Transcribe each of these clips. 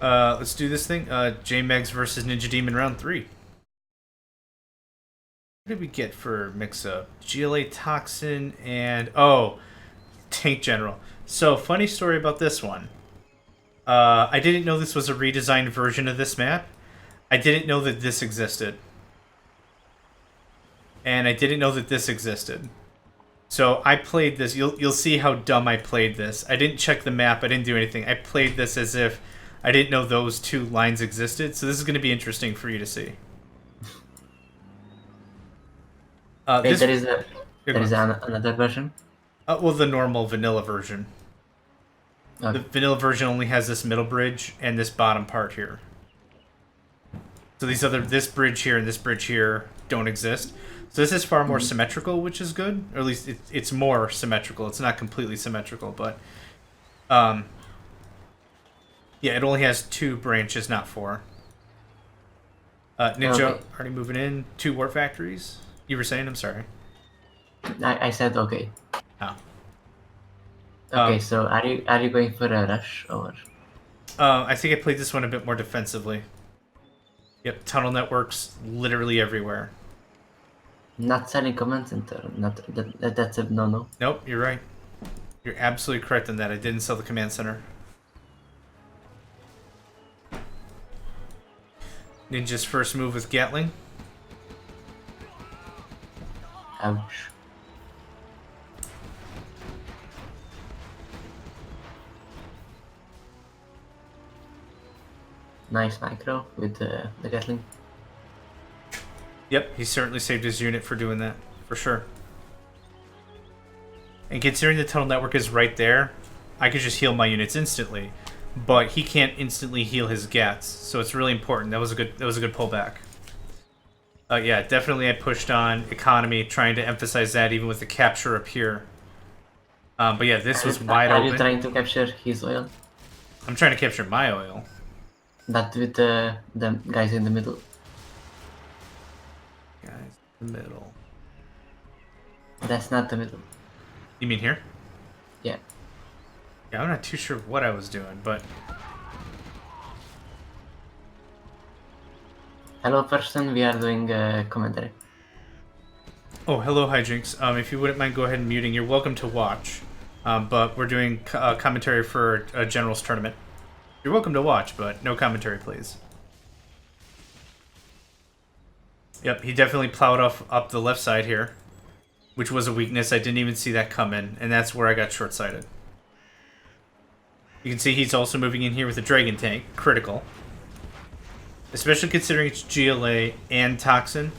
Let's do this thing. JMegs versus NinjaDemon round 3. What did we get for mix-up? GLA Toxin and... Oh, Tank General. So, funny story about this one. I didn't know this was a redesigned version of this map. I didn't know that this existed. And I didn't know that this existed. So I played this. You'll see how dumb I played this. I didn't check the map. I didn't do anything. I played this as if I didn't know those two lines existed. So this is going to be interesting for you to see. Wait, there is another version? Well, the normal vanilla version. Okay. The vanilla version only has this middle bridge and this bottom part here. So this bridge here and this bridge here don't exist. So this is far more symmetrical, which is good. Or at least it's more symmetrical. It's not completely symmetrical, but... yeah, it only has 2 branches, not 4. Ninja, Okay. already moving in. 2 warp factories? You were saying? I'm sorry. I said okay. Oh. Okay, so are you going for a rush or? I think I played this one a bit more defensively. Yep, tunnel networks literally everywhere. Not selling command center. Not that's a no. Nope, you're right. You're absolutely correct in that. I didn't sell the command center. Ninja's first move with Gatling. Ouch. Nice micro with the Gatling. Yep, he certainly saved his unit for doing that, for sure. And considering the tunnel network is right there, I could just heal my units instantly. But he can't instantly heal his Gats, so it's really important. That was a good pullback. Yeah, definitely I pushed on economy, trying to emphasize that even with the capture up here. But yeah, this was wide Are open. you trying to capture his oil? I'm trying to capture my oil. But with the guys in the middle. Guys, in the middle. That's not the middle. You mean here? Yeah. Yeah, I'm not too sure what I was doing, but... Hello person, we are doing commentary. Oh, hello, Hijinks. If you wouldn't mind, go ahead and muting. You're welcome to watch. But we're doing commentary for a Generals tournament. You're welcome to watch, but no commentary, please. Yep, he definitely plowed up the left side here, which was a weakness. I didn't even see that come in, and that's where I got short-sighted. You can see he's also moving in here with a Dragon Tank, critical. Especially considering it's GLA and Toxin.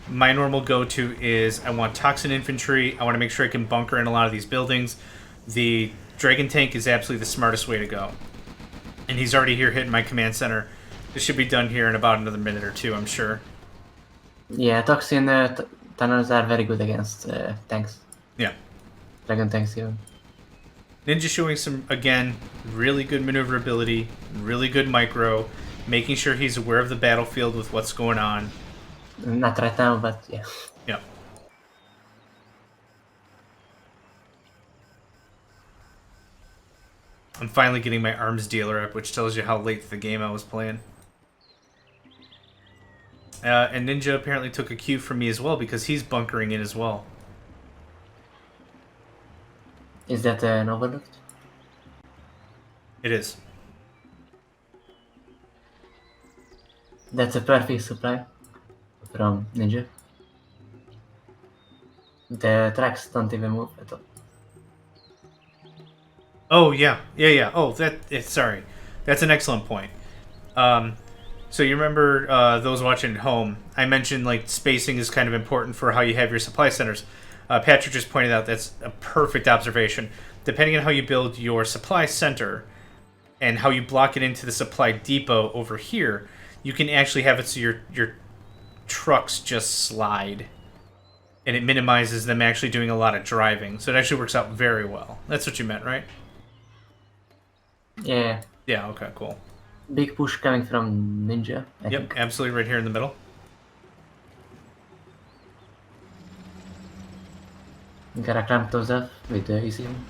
My normal go-to is I want Toxin Infantry. I want to make sure I can bunker in a lot of these buildings. The Dragon Tank is absolutely the smartest way to go. And he's already here hitting my command center. This should be done here in about another minute or 2, I'm sure. Yeah, Toxin tunnels are very good against tanks. Yeah. Dragon tanks even. Ninja showing some, again, really good maneuverability, really good micro, making sure he's aware of the battlefield with what's going on. Not right now, but yeah. Yeah. I'm finally getting my arms dealer up, which tells you how late the game I was playing. And Ninja apparently took a cue from me as well, because he's bunkering in as well. Is that an overlooked? It is. That's a perfect supply from Ninja. The tracks don't even move at all. Oh, yeah. Yeah. Oh, sorry. That's an excellent point. So you remember those watching at home, I mentioned like spacing is kind of important for how you have your supply centers. Patrick just pointed out that's a perfect observation. Depending on how you build your supply center and how you block it into the supply depot over here, you can actually have it so your trucks just slide. And it minimizes them actually doing a lot of driving. So it actually works out very well. That's what you meant, right? Yeah. Yeah, okay, cool. Big push coming from Ninja. I Yep, think. absolutely right here in the middle. Gotta clamp those up with the easy one.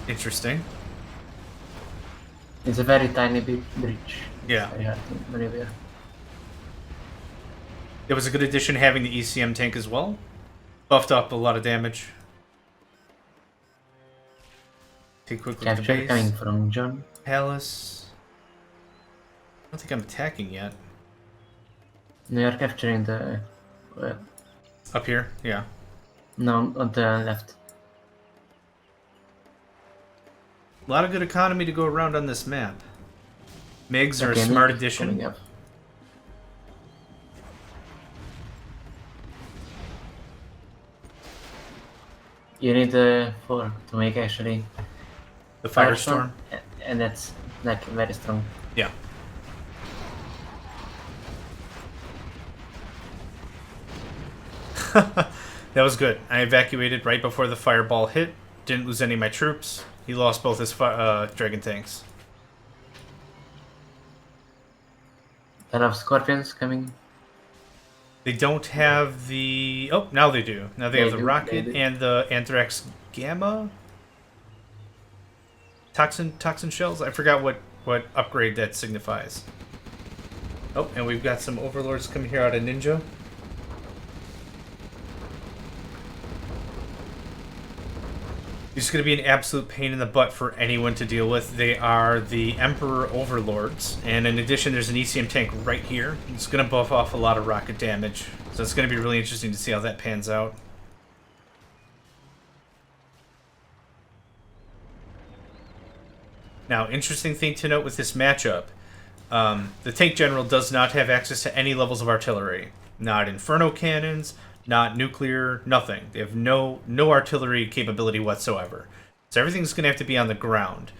Interesting. It's a very tiny bridge. Yeah. Very hard to maneuver. It was a good addition having the ECM tank as well. Buffed up a lot of damage. Take a quick look at the Capture base. coming from John. Palace. I don't think I'm attacking yet. No, you're capturing the... Up here? Yeah. no, on the left. A lot of good economy to go around on this map. Megs are a Okay, smart coming addition. up. You need 4 to make actually The Firestorm. and that's like very strong. Yeah. That was good. I evacuated right before the fireball hit. Didn't lose any of my troops. He lost both his dragon tanks. A lot of scorpions coming. They don't have the... Oh, now they do. Now they have the rocket and the Anthrax Gamma? Toxin shells? I forgot what upgrade that signifies. Oh, and we've got some overlords coming here out of Ninja. It's going to be an absolute pain in the butt for anyone to deal with. They are the Emperor Overlords, and in addition there's an ECM tank right here. It's going to buff off a lot of rocket damage, so it's going to be really interesting to see how that pans out. Now, interesting thing to note with this matchup, the tank general does not have access to any levels of artillery. Not inferno cannons, not nuclear, nothing. They have no artillery capability whatsoever. So everything's going to have to be on the ground,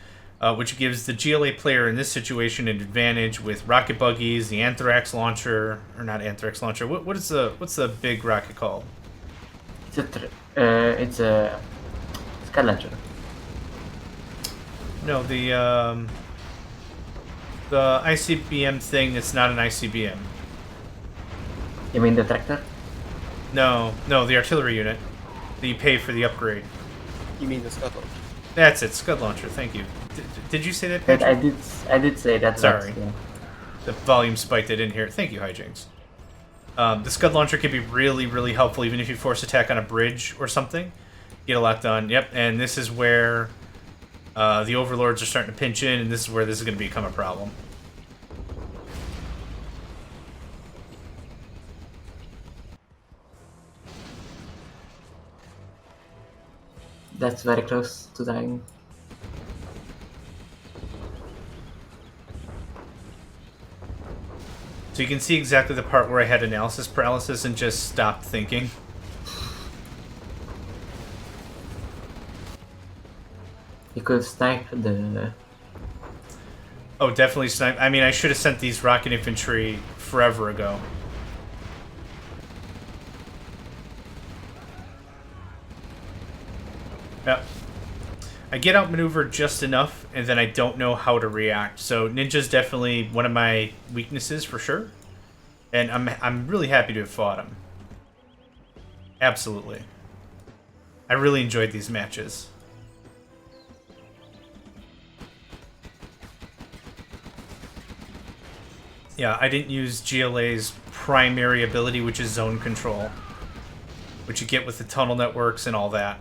which gives the GLA player in this situation an advantage with rocket buggies, the Anthrax launcher, or not Anthrax launcher. What's the big rocket called? It's a sky launcher. No, the ICBM thing that's not an ICBM. You mean the tractor? No, the artillery unit that you pay for the upgrade. You mean the Scud launcher? That's it, Scud Launcher, thank you. Did you say that, But Patrick? I did say that. Sorry. Yeah. The volume spiked, I didn't hear it. Thank you, Hijinks. The Scud Launcher can be really, really helpful, even if you force attack on a bridge or something. Get a lot done. Yep, and this is where the Overlords are starting to pinch in, and this is where this is going to become a problem. That's very close to dying. So you can see exactly the part where I had analysis paralysis and just stopped thinking. You could snipe the... Oh, definitely snipe. I mean, I should have sent these rocket infantry forever ago. Yep. I get outmaneuvered just enough, and then I don't know how to react. So Ninja's definitely one of my weaknesses for sure, and I'm really happy to have fought him. Absolutely. I really enjoyed these matches. Yeah, I didn't use GLA's primary ability, which is zone control, which you get with the tunnel networks and all that.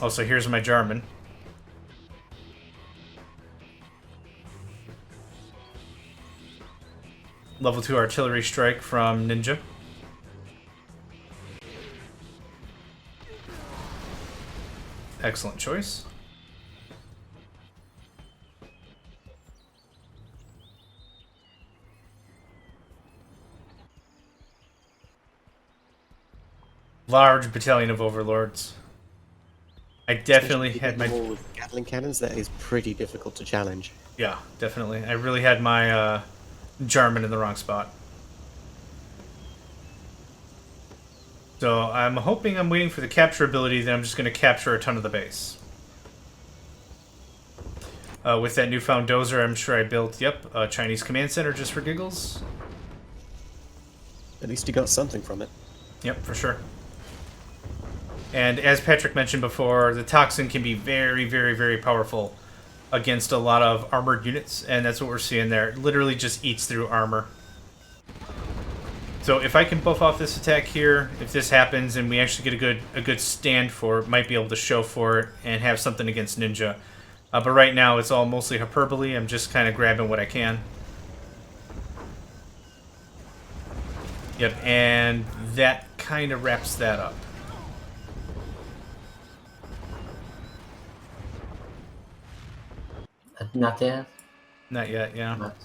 Oh, so here's my German. Level 2 artillery strike from Ninja. Excellent choice. Large battalion of overlords. I definitely had my... With Gatling cannons, that is pretty difficult to challenge. Yeah, definitely. I really had my German in the wrong spot. So I'm hoping I'm waiting for the capture ability, then I'm just going to capture a ton of the base. With that newfound dozer, I'm sure I built, yep, a Chinese command center just for giggles. At least you got something from it. Yep, for sure. And as Patrick mentioned before, the toxin can be very, very, very powerful against a lot of armored units, and that's what we're seeing there. It literally just eats through armor. So if I can buff off this attack here, if this happens and we actually get a good stand for it, might be able to show for it and have something against Ninja. But right now it's all mostly hyperbole. I'm just kind of grabbing what I can. Yep, and that kind of wraps that up. Not yet. Not yet, yeah. But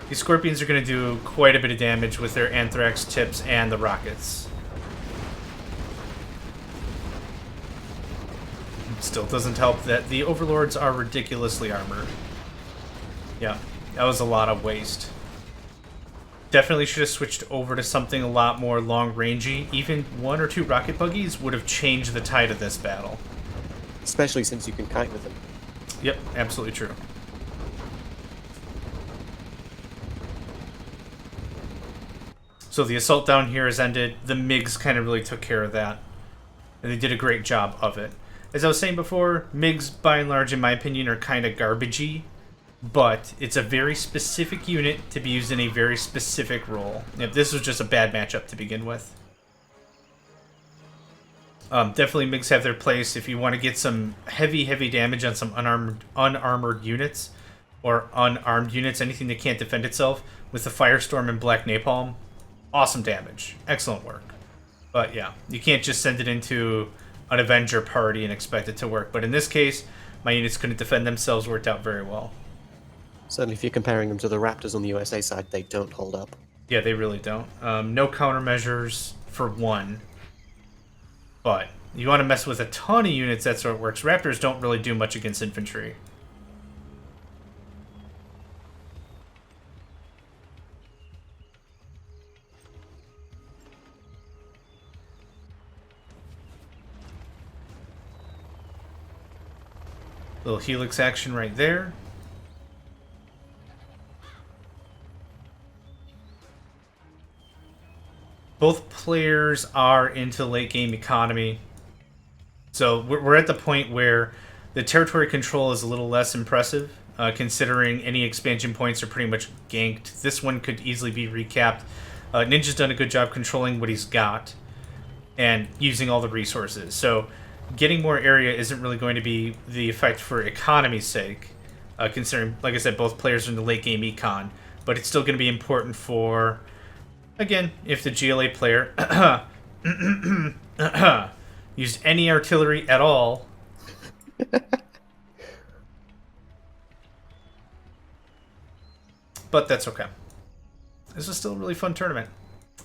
These Scorpions are going to do quite a bit of damage with their Anthrax tips and the rockets. Still doesn't help that the Overlords are ridiculously armored. Yeah, that was a lot of waste. Definitely should have switched over to something a lot more long-rangey. Even 1 or 2 rocket buggies would have changed the tide of this battle. Especially since you can kite with them. Yep, absolutely true. So the assault down here has ended. The MiGs kind of really took care of that. And they did a great job of it. As I was saying before, MiGs, by and large, in my opinion, are kind of garbagey. But it's a very specific unit to be used in a very specific role. If this was just a bad matchup to begin with. Definitely MiGs have their place if you want to get some heavy damage on some unarmored units. Or unarmed units, anything that can't defend itself. With the Firestorm and Black Napalm. Awesome damage. Excellent work. But yeah, you can't just send it into an Avenger party and expect it to work. But in this case, my units couldn't defend themselves, worked out very well. Certainly if you're comparing them to the Raptors on the USA side, they don't hold up. Yeah, they really don't. No countermeasures for one. But you want to mess with a ton of units, that's where it works. Raptors don't really do much against infantry. Little helix action right there. Both players are into late game economy. So we're at the point where the territory control is a little less impressive, considering any expansion points are pretty much ganked. This one could easily be recapped. Ninja's done a good job controlling what he's got and using all the resources. So getting more area isn't really going to be the effect for economy's sake, considering, like I said, both players are in the late game econ. But it's still going to be important for, again, if the GLA player used any artillery at all. But that's okay. This is still a really fun tournament.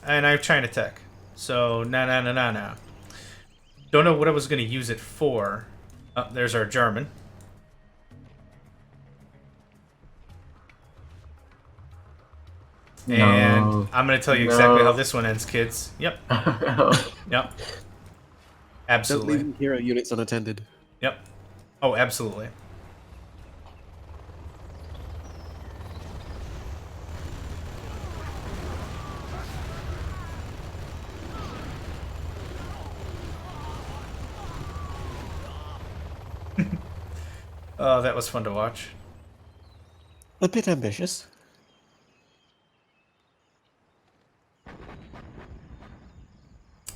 And I have China Tech. So, nah. Don't know what I was going to use it for. Oh, there's our German. No. And I'm going to tell you exactly how this one ends, kids. Yep. Yep. Absolutely. Don't leave hero units unattended. Yep. Oh, absolutely. Oh, that was fun to watch. A bit ambitious.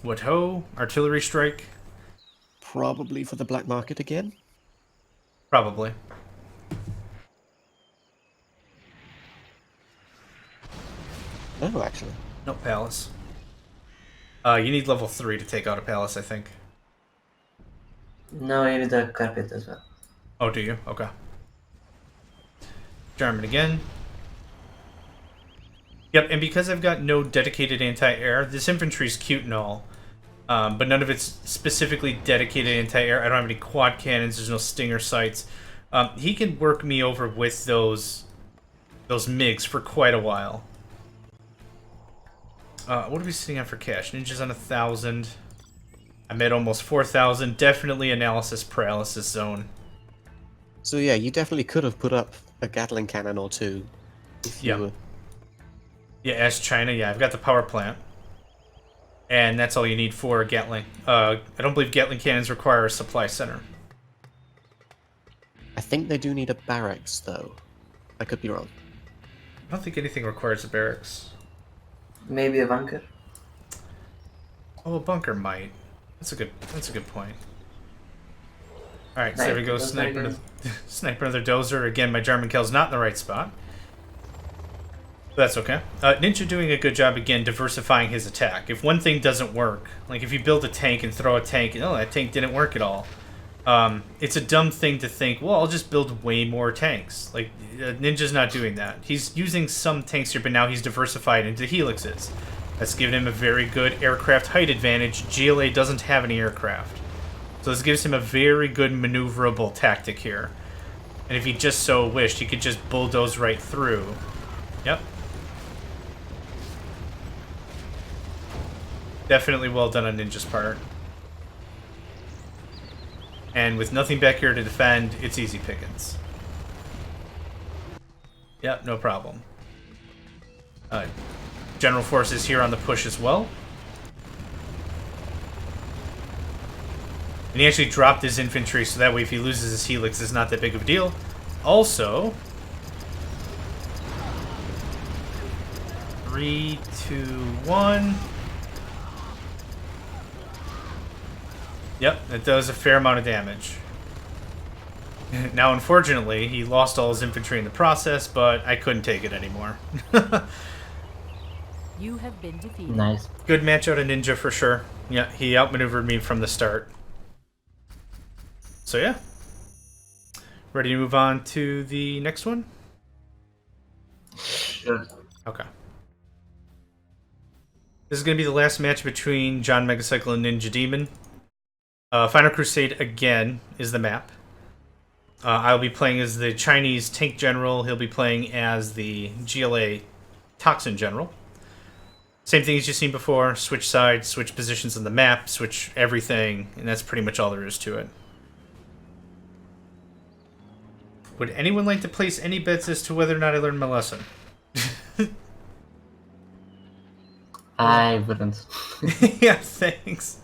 What ho? Artillery strike? Probably for the black market again. Probably. Oh, actually. No palace. You need level 3 to take out a palace, I think. No, you need a carpet as well. Oh, do you? Okay. German again. Yep, and because I've got no dedicated anti-air, this infantry's cute and all, but none of it's specifically dedicated anti-air. I don't have any quad cannons, there's no stinger sights. He can work me over with those MiGs for quite a while. What are we sitting on for cash? Ninja's on 1,000. I'm at almost 4,000. Definitely analysis paralysis zone. So yeah, you definitely could have put up a Gatling cannon or two. If you were... Yeah, as China, yeah, I've got the power plant. And that's all you need for a Gatling. I don't believe Gatling cannons require a supply center. I think they do need a barracks, though. I could be wrong. I don't think anything requires a barracks. Maybe a bunker. Oh, a bunker might. That's a good point. All right, so there we go. Sniper another dozer. Again, my German kill's not in the right spot. That's okay. Ninja doing a good job, again, diversifying his attack. If one thing doesn't work, like if you build a tank and throw a tank, and, oh, that tank didn't work at all. It's a dumb thing to think, well, I'll just build way more tanks. Like, Ninja's not doing that. He's using some tanks here, but now he's diversified into helixes. That's given him a very good aircraft height advantage. GLA doesn't have any aircraft. So this gives him a very good maneuverable tactic here. And if he just so wished, he could just bulldoze right through. Yep. Definitely well done on Ninja's part. And with nothing back here to defend, it's easy pickings. Yep, no problem. General forces here on the push as well. And he actually dropped his infantry, so that way if he loses his helix, it's not that big of a deal. Also... 3, 2, 1... Yep, it does a fair amount of damage. Now, unfortunately, he lost all his infantry in the process, but I couldn't take it anymore. You have been defeated. Nice. Good match out of Ninja for sure. Yeah, he outmaneuvered me from the start. So yeah. Ready to move on to the next one? Sure. Okay. This is going to be the last match between JohnMegacycle and NinjaDemon. Final Crusade, again, is the map. I'll be playing as the Chinese Tank General. He'll be playing as the GLA Toxin General. Same thing as you've seen before. Switch sides, switch positions on the map, switch everything, and that's pretty much all there is to it. Would anyone like to place any bets as to whether or not I learned my lesson? I wouldn't. Yeah, thanks.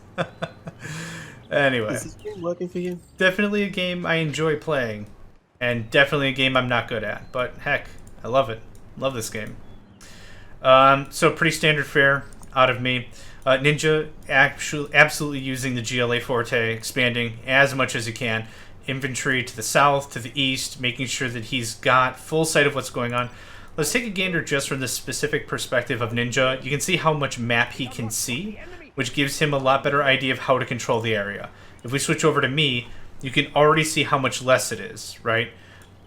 Anyway. Is this game working for you? Definitely a game I enjoy playing. And definitely a game I'm not good at. But heck, I love it. Love this game. So pretty standard fare out of me. Ninja absolutely using the GLA Forte, expanding as much as he can. Infantry to the south, to the east, making sure that he's got full sight of what's going on. Let's take a gander just from the specific perspective of Ninja. You can see how much map he can see, which gives him a lot better idea of how to control the area. If we switch over to me, you can already see how much less it is, right?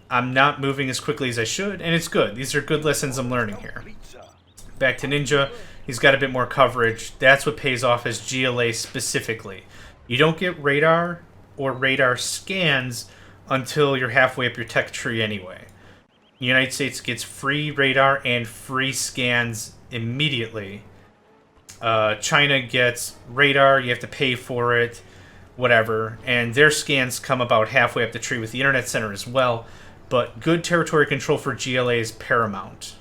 I'm not moving as quickly as I should, and it's good. These are good lessons I'm learning here. Back to Ninja, he's got a bit more coverage. That's what pays off as GLA specifically. You don't get radar or radar scans until you're halfway up your tech tree anyway. The United States gets free radar and free scans immediately. China gets radar, you have to pay for it, whatever, and their scans come about halfway up the tree with the internet center as well, but good territory control for GLA is paramount.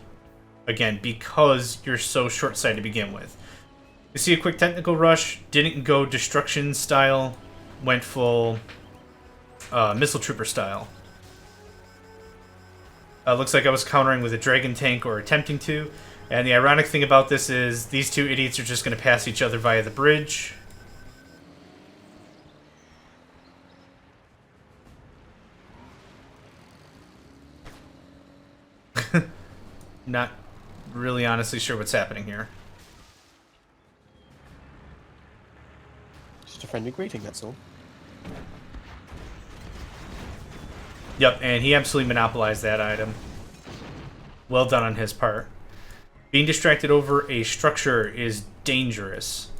Again, because you're so short-sighted to begin with. You see a quick technical rush, didn't go destruction style, went full missile trooper style. Looks like I was countering with a dragon tank or attempting to. And the ironic thing about this is these two idiots are just going to pass each other via the bridge. Not really honestly sure what's happening here. Just a friendly greeting, that's all. Yep, and he absolutely monopolized that item. Well done on his part. Being distracted over a structure is dangerous.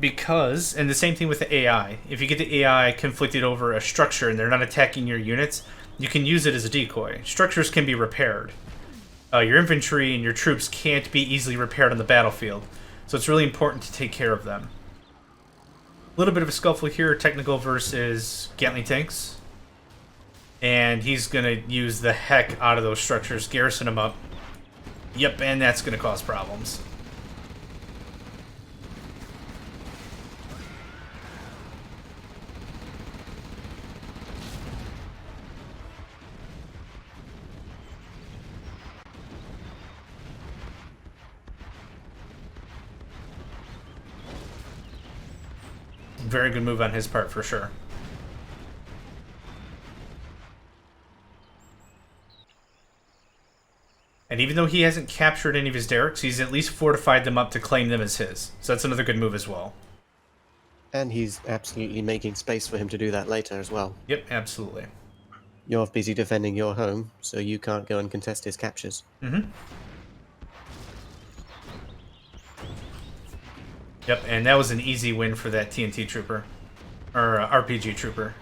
Because, and the same thing with the AI, if you get the AI conflicted over a structure and they're not attacking your units, you can use it as a decoy. Structures can be repaired. Your infantry and your troops can't be easily repaired on the battlefield, so it's really important to take care of them. A little bit of a scuffle here, technical versus Gatling tanks. And he's going to use the heck out of those structures, garrison them up. Yep, and that's going to cause problems. Very good move on his part, for sure. And even though he hasn't captured any of his derricks, he's at least fortified them up to claim them as his. So that's another good move as well. And he's absolutely making space for him to do that later as well. Yep, absolutely. You're busy defending your home, so you can't go and contest his captures. Mm-hmm. Yep, and that was an easy win for that TNT trooper. Or RPG trooper.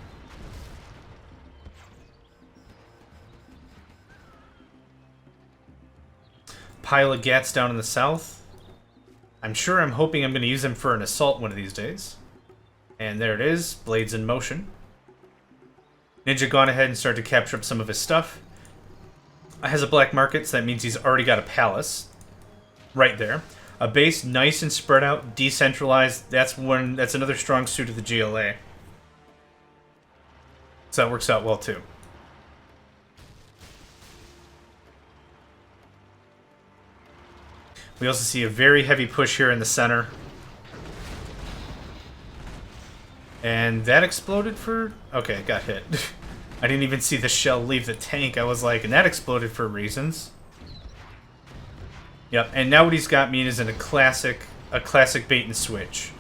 Pile of gats down in the south. I'm hoping I'm going to use them for an assault one of these days. And there it is, blades in motion. Ninja gone ahead and started to capture up some of his stuff. Has a black market, so that means he's already got a palace. Right there. A base, nice and spread out, decentralized. That's another strong suit of the GLA. So that works out well too. We also see a very heavy push here in the center. And that exploded for... Okay, it got hit. I didn't even see the shell leave the tank. I was like, and that exploded for reasons. Yep, and now what he's got me in is in a classic bait and switch.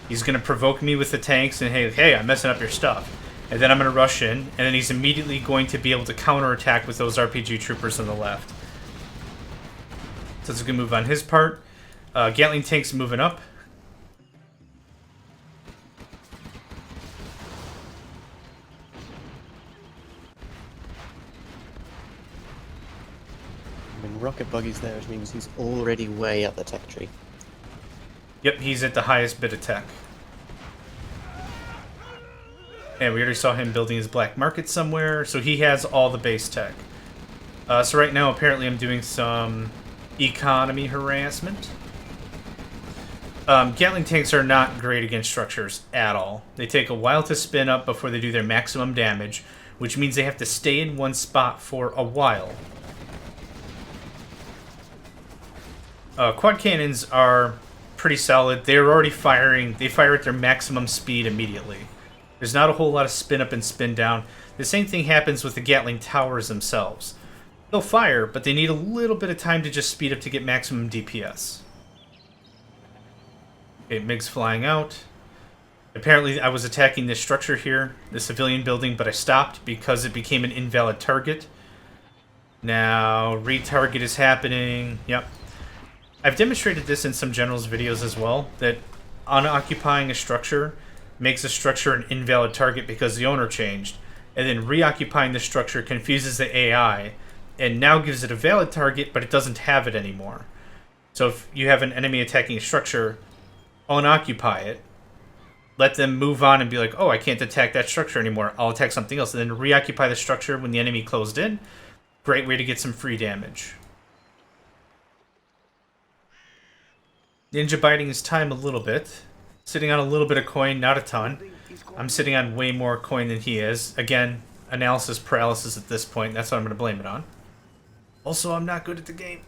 He's going to provoke me with the tanks and, hey, I'm messing up your stuff. And then I'm going to rush in, and then he's immediately going to be able to counterattack with those RPG troopers on the left. So it's a good move on his part. Gatling tank's moving up. When rocket buggy's there, it means he's already way up the tech tree. Yep, he's at the highest bit of tech. And we already saw him building his black market somewhere, so he has all the base tech. So right now, apparently I'm doing some economy harassment. Gatling tanks are not great against structures at all. They take a while to spin up before they do their maximum damage, which means they have to stay in one spot for a while. Quad cannons are pretty solid. They're already firing. They fire at their maximum speed immediately. There's not a whole lot of spin up and spin down. The same thing happens with the Gatling towers themselves. They'll fire, but they need a little bit of time to just speed up to get maximum DPS. Okay, MiG's flying out. Apparently I was attacking this structure here, the civilian building, but I stopped because it became an invalid target. Now, retarget is happening. Yep. I've demonstrated this in some generals videos as well, that unoccupying a structure makes a structure an invalid target because the owner changed, and then reoccupying the structure confuses the AI, and now gives it a valid target, but it doesn't have it anymore. So if you have an enemy attacking a structure, unoccupy it, let them move on and be like, oh, I can't attack that structure anymore, I'll attack something else, and then reoccupy the structure when the enemy closed in. Great way to get some free damage. Ninja biding his time a little bit. Sitting on a little bit of coin, not a ton. I'm sitting on way more coin than he is. Again, analysis paralysis at this point. That's what I'm going to blame it on. Also, I'm not good at the game.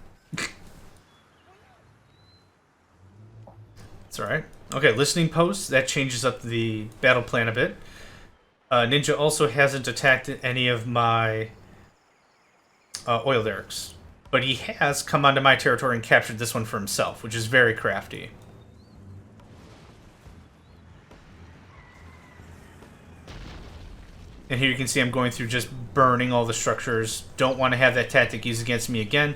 It's alright. Okay, listening post. That changes up the battle plan a bit. Ninja also hasn't attacked any of my oil derricks. But he has come onto my territory and captured this one for himself, which is very crafty. And here you can see I'm going through just burning all the structures. Don't want to have that tactic used against me again.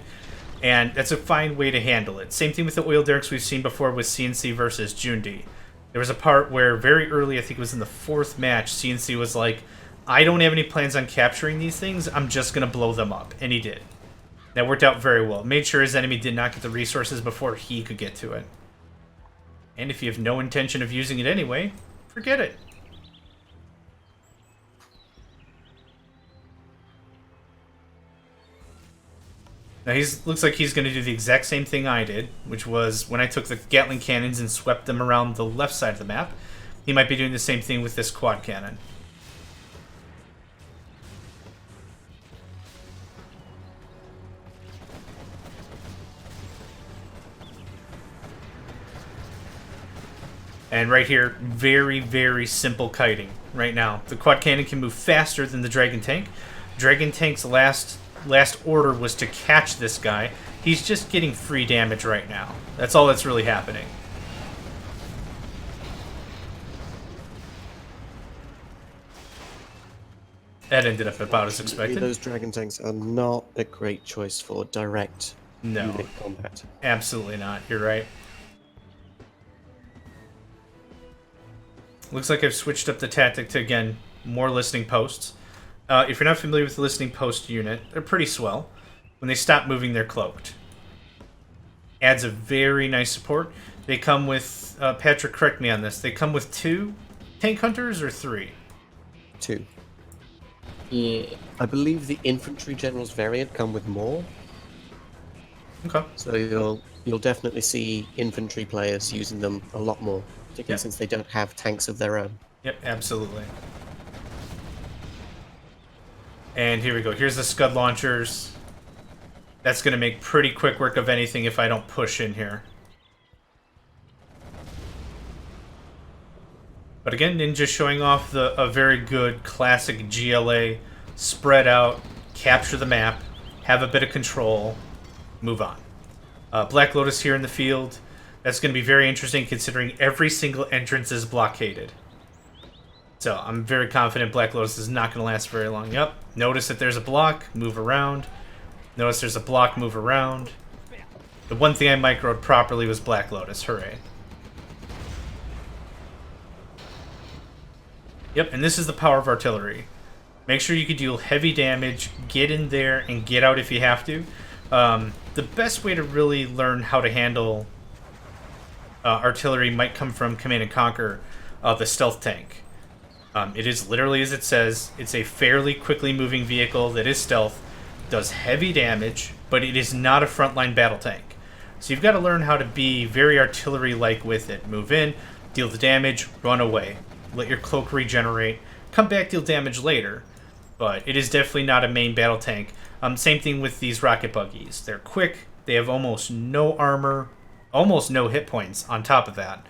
And that's a fine way to handle it. Same thing with the oil derricks we've seen before with CNC versus Jundi. There was a part where very early, I think it was in the 4th match, CNC was like, I don't have any plans on capturing these things, I'm just going to blow them up. And he did. That worked out very well. Made sure his enemy did not get the resources before he could get to it. And if you have no intention of using it anyway, forget it. Now looks like he's going to do the exact same thing I did, which was when I took the Gatling cannons and swept them around the left side of the map. He might be doing the same thing with this quad cannon. And right here, very, very simple kiting right now. The quad cannon can move faster than the Dragon Tank. Dragon Tank's last order was to catch this guy. He's just getting free damage right now. That's all that's really happening. That ended up about as expected. Those Dragon Tanks are not a great choice for direct unit combat. Absolutely not. You're right. Looks like I've switched up the tactic to, again, more listening posts. If you're not familiar with the listening post unit, they're pretty swell. When they stop moving, they're cloaked. Adds a very nice support. They come with, Patrick, correct me on this, they come with 2 tank hunters or 3? 2. Yeah. I believe the infantry generals variant come with more. Okay. So you'll definitely see infantry players using them a lot more, particularly since they don't have tanks of their own. Yep, absolutely. And here we go. Here's the Scud launchers. That's going to make pretty quick work of anything if I don't push in here. But again, Ninja showing off a very good classic GLA, spread out, capture the map, have a bit of control, move on. Black Lotus here in the field. That's going to be very interesting considering every single entrance is blockaded. So I'm very confident Black Lotus is not going to last very long. Yep. Notice that there's a block, move around. Notice there's a block, move around. The one thing I microed properly was Black Lotus. Hooray. Yep, and this is the power of artillery. Make sure you can deal heavy damage, get in there, and get out if you have to. The best way to really learn how to handle artillery might come from Command & Conquer, the stealth tank. It is literally as it says. It's a fairly quickly moving vehicle that is stealth, does heavy damage, but it is not a frontline battle tank. So you've got to learn how to be very artillery-like with it. Move in, deal the damage, run away. Let your cloak regenerate. Come back, deal damage later. But it is definitely not a main battle tank. Same thing with these rocket buggies. They're quick. They have almost no armor. Almost no hit points on top of that.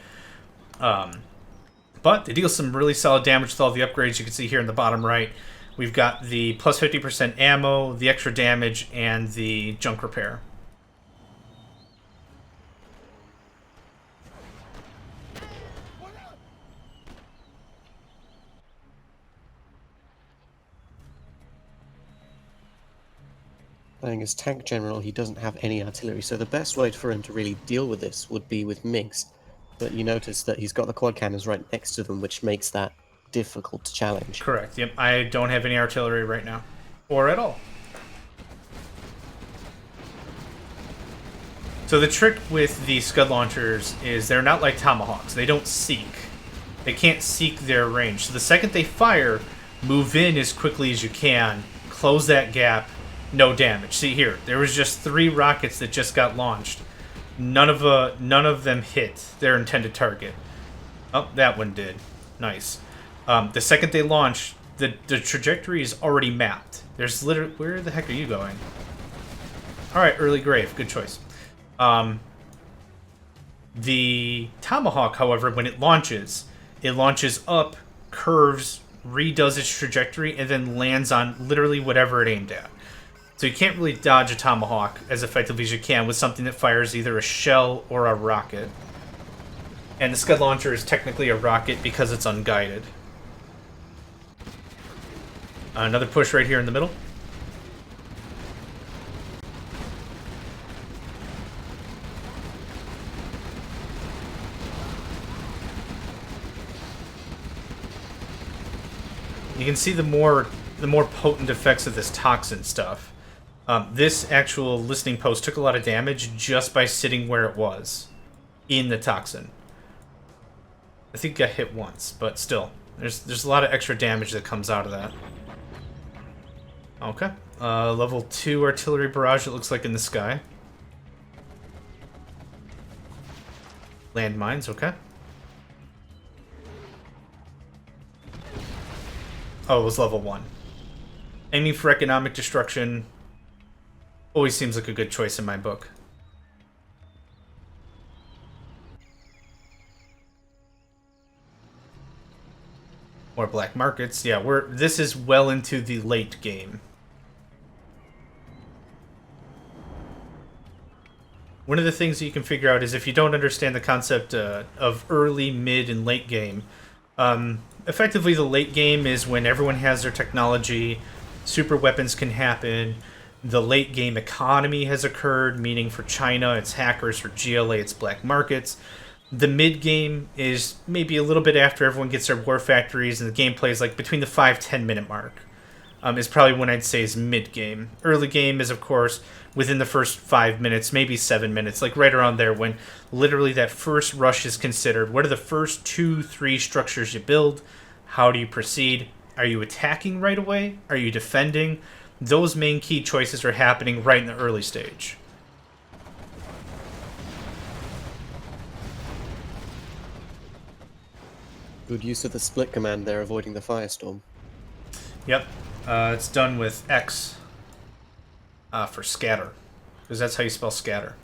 But they deal some really solid damage with all the upgrades you can see here in the bottom right. We've got the plus 50% ammo, the extra damage, and the junk repair. Playing as tank general, he doesn't have any artillery, so the best way for him to really deal with this would be with MiGs. But you notice that he's got the quad cannons right next to them, which makes that difficult to challenge. Correct. Yep. I don't have any artillery right now, or at all. So the trick with the Scud launchers is they're not like Tomahawks. They don't seek. They can't seek their range. So the second they fire, move in as quickly as you can, close that gap. No damage. See here, there was just 3 rockets that just got launched. None of them hit their intended target. Oh, that one did. Nice. The second they launch, the trajectory is already mapped. There's literally... Where the heck are you going? Alright, early grave. Good choice. The Tomahawk, however, when it launches up, curves, redoes its trajectory, and then lands on literally whatever it aimed at. So you can't really dodge a Tomahawk as effectively as you can with something that fires either a shell or a rocket. And the Scud launcher is technically a rocket because it's unguided. Another push right here in the middle. You can see the more potent effects of this toxin stuff. This actual listening post took a lot of damage just by sitting where it was in the toxin. I think it got hit once, but still, there's a lot of extra damage that comes out of that. Okay, level 2 artillery barrage. It looks like in the sky. Landmines. Okay. Oh, it was level 1. Aiming for economic destruction always seems like a good choice in my book. More black markets. Yeah, this is well into the late game. One of the things that you can figure out is if you don't understand the concept of early, mid, and late game, effectively the late game is when everyone has their technology, super weapons can happen, the late game economy has occurred, meaning for China it's hackers, for GLA it's black markets. The mid game is maybe a little bit after everyone gets their war factories and the gameplay is like between the 5-10 minute mark. Is probably when I'd say is mid game. Early game is, of course, within the first 5 minutes, maybe 7 minutes, like right around there when literally that first rush is considered. What are the first 2-3 structures you build? How do you proceed? Are you attacking right away? Are you defending? Those main key choices are happening right in the early stage. Good use of the split command there, avoiding the firestorm. Yep. It's done with X for scatter, because that's how you spell scatter.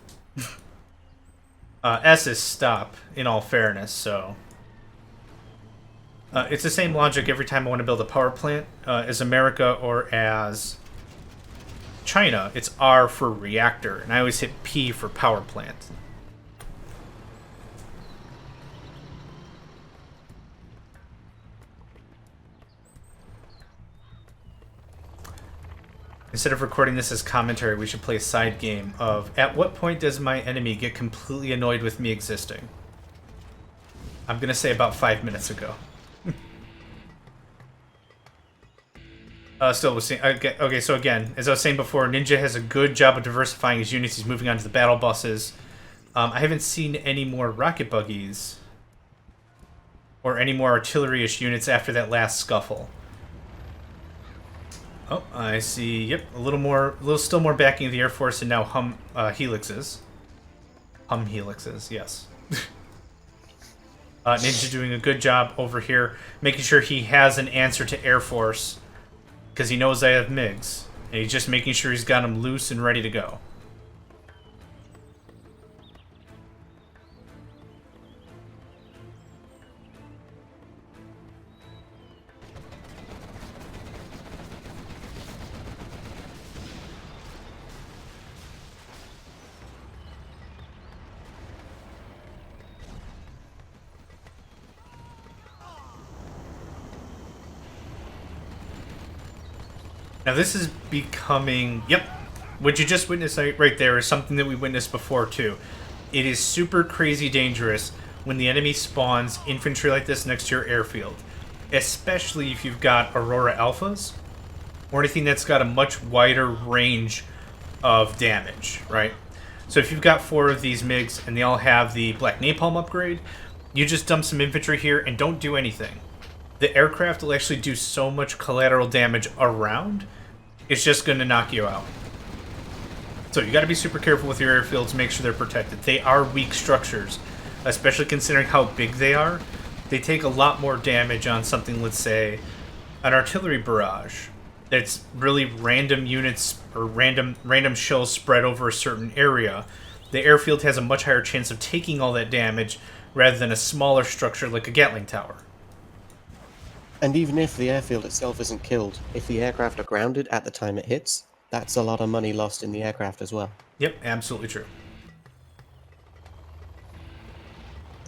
S is stop, in all fairness, so... it's the same logic every time I want to build a power plant. As America or as China, it's R for reactor, and I always hit P for power plant. Instead of recording this as commentary, we should play a side game of, at what point does my enemy get completely annoyed with me existing? I'm going to say about 5 minutes ago. Still was saying, okay, so again, as I was saying before, Ninja has a good job of diversifying his units. He's moving on to the battle buses. I haven't seen any more rocket buggies or any more artillery-ish units after that last scuffle. Oh, I see. Yep, still more backing of the Air Force, and now helixes. Helixes, yes. Ninja doing a good job over here, making sure he has an answer to Air Force, because he knows I have MiGs, and he's just making sure he's got them loose and ready to go. Now this is becoming... Yep. What you just witnessed right there is something that we witnessed before too. It is super crazy dangerous when the enemy spawns infantry like this next to your airfield. Especially if you've got Aurora Alphas. Or anything that's got a much wider range of damage, right? So if you've got 4 of these MiGs and they all have the Black Napalm upgrade, you just dump some infantry here and don't do anything. The aircraft will actually do so much collateral damage around, it's just going to knock you out. So you got to be super careful with your airfields, make sure they're protected. They are weak structures, especially considering how big they are. They take a lot more damage on something, let's say, an artillery barrage. That's really random units or random shells spread over a certain area. The airfield has a much higher chance of taking all that damage rather than a smaller structure like a Gatling tower. And even if the airfield itself isn't killed, if the aircraft are grounded at the time it hits, that's a lot of money lost in the aircraft as well. Yep, absolutely true.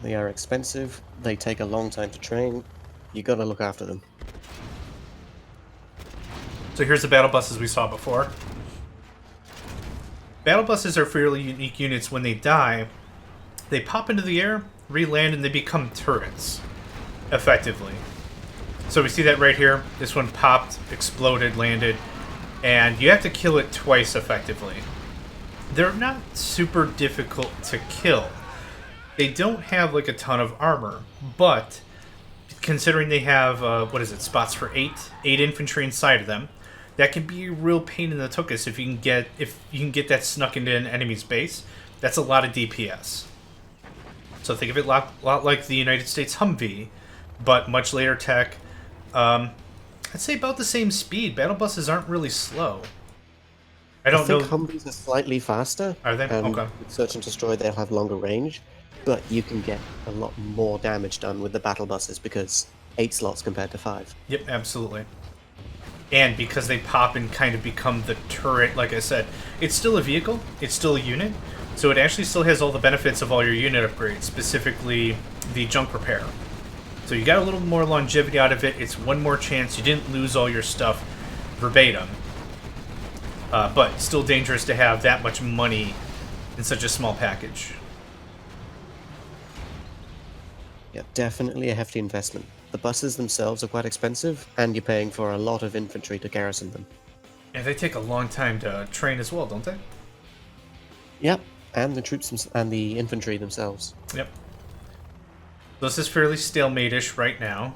They are expensive, they take a long time to train, you gotta look after them. So here's the battle buses we saw before. Battle buses are fairly unique units. When they die, they pop into the air, re-land, and they become turrets, effectively. So we see that right here. This one popped, exploded, landed, and you have to kill it twice effectively. They're not super difficult to kill. They don't have like a ton of armor, but considering they have, spots for 8 infantry inside of them, that can be a real pain in the tuchus if you can get that snuck into an enemy's base. That's a lot of DPS. So think of it a lot like the United States Humvee, but much later tech. I'd say about the same speed. Battle buses aren't really slow. I think Humvees are slightly faster. Are they? Okay. With Search and Destroy, they'll have longer range, but you can get a lot more damage done with the battle buses because 8 slots compared to 5. Yep, absolutely. And because they pop and kind of become the turret, like I said, it's still a vehicle, it's still a unit, so it actually still has all the benefits of all your unit upgrades, specifically the junk repair. So you got a little more longevity out of it, it's one more chance, you didn't lose all your stuff verbatim. But still dangerous to have that much money in such a small package. Yeah, definitely a hefty investment. The buses themselves are quite expensive, and you're paying for a lot of infantry to garrison them. And they take a long time to train as well, don't they? Yep, and the troops and the infantry themselves. Yep. So this is fairly stalemate-ish right now.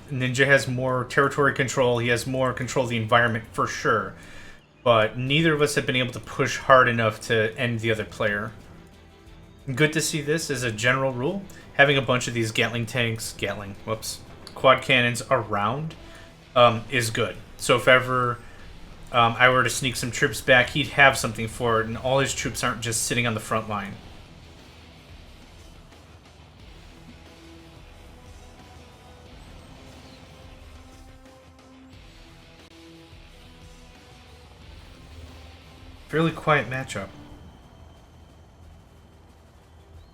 Ninja has more territory control, he has more control of the environment for sure. But neither of us have been able to push hard enough to end the other player. Good to see this as a general rule. Having a bunch of these quad cannons around is good. So if ever I were to sneak some troops back, he'd have something for it, and all his troops aren't just sitting on the front line. Fairly quiet matchup.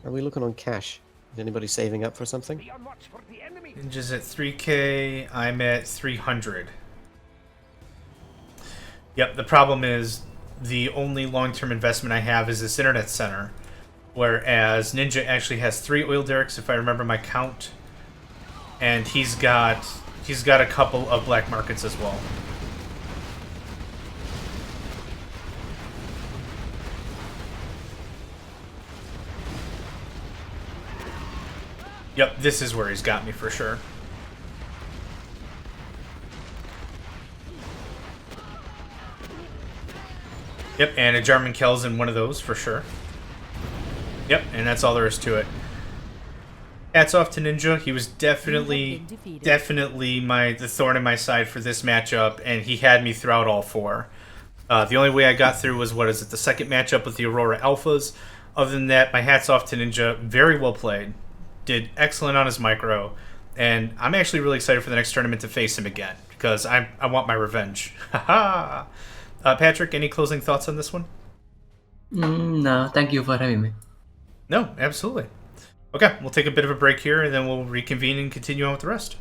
Are we looking on cash? Is anybody saving up for something? Ninja's at 3k, I'm at 300. Yep, the problem is the only long-term investment I have is this internet center, whereas Ninja actually has 3 oil derricks if I remember my count, and he's got a couple of black markets as well. Yep, this is where he's got me for sure. Yep, and a German Kel's in one of those for sure. Yep, and that's all there is to it. Hats off to Ninja. He was definitely the thorn in my side for this matchup, and he had me throughout all 4. The only way I got through was, the second matchup with the Aurora Alphas. Other than that, my hats off to Ninja. Very well played. Did excellent on his micro, and I'm actually really excited for the next tournament to face him again, because I want my revenge. Haha! Patrick, any closing thoughts on this one? No, thank you for having me. No, absolutely. Okay, we'll take a bit of a break here, and then we'll reconvene and continue on with the rest.